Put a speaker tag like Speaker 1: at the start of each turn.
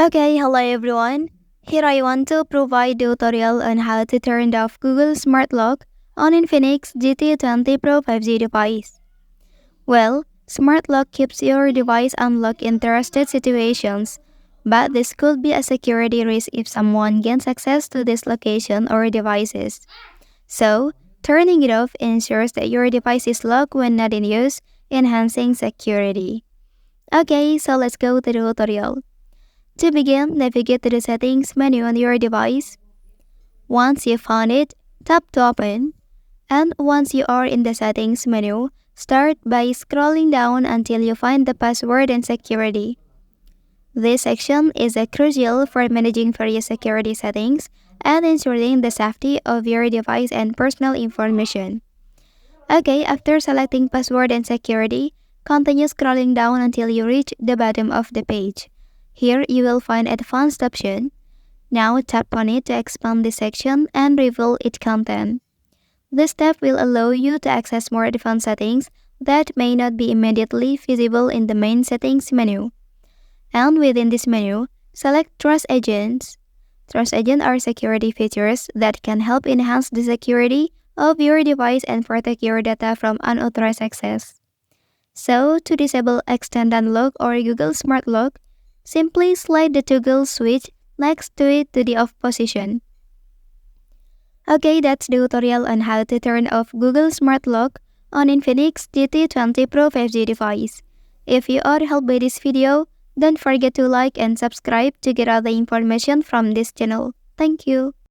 Speaker 1: Okay, hello everyone. Here I want to provide a tutorial on how to turn off Google Smart Lock on Infinix GT20 Pro 5G device. Well, Smart Lock keeps your device unlocked in trusted situations, but this could be a security risk if someone gains access to this location or devices. So, turning it off ensures that your device is locked when not in use, enhancing security. Okay, so let's go to the tutorial. To begin, navigate to the settings menu on your device. Once you found it, tap to open. And once you are in the settings menu, start by scrolling down until you find the password and security. This section is crucial for managing various security settings and ensuring the safety of your device and personal information. Okay, after selecting password and security, continue scrolling down until you reach the bottom of the page. Here you will find Advanced option. Now tap on it to expand this section and reveal its content. This step will allow you to access more advanced settings that may not be immediately visible in the main settings menu. And within this menu, select Trust Agents. Trust Agents are security features that can help enhance the security of your device and protect your data from unauthorized access. So, to disable Extend Unlock or Google Smart Lock, simply slide the toggle switch next to it to the off position. Okay, that's the tutorial on how to turn off Google Smart Lock on Infinix GT20 Pro 5G device. If you are helped by this video, don't forget to like and subscribe to get other information from this channel. Thank you.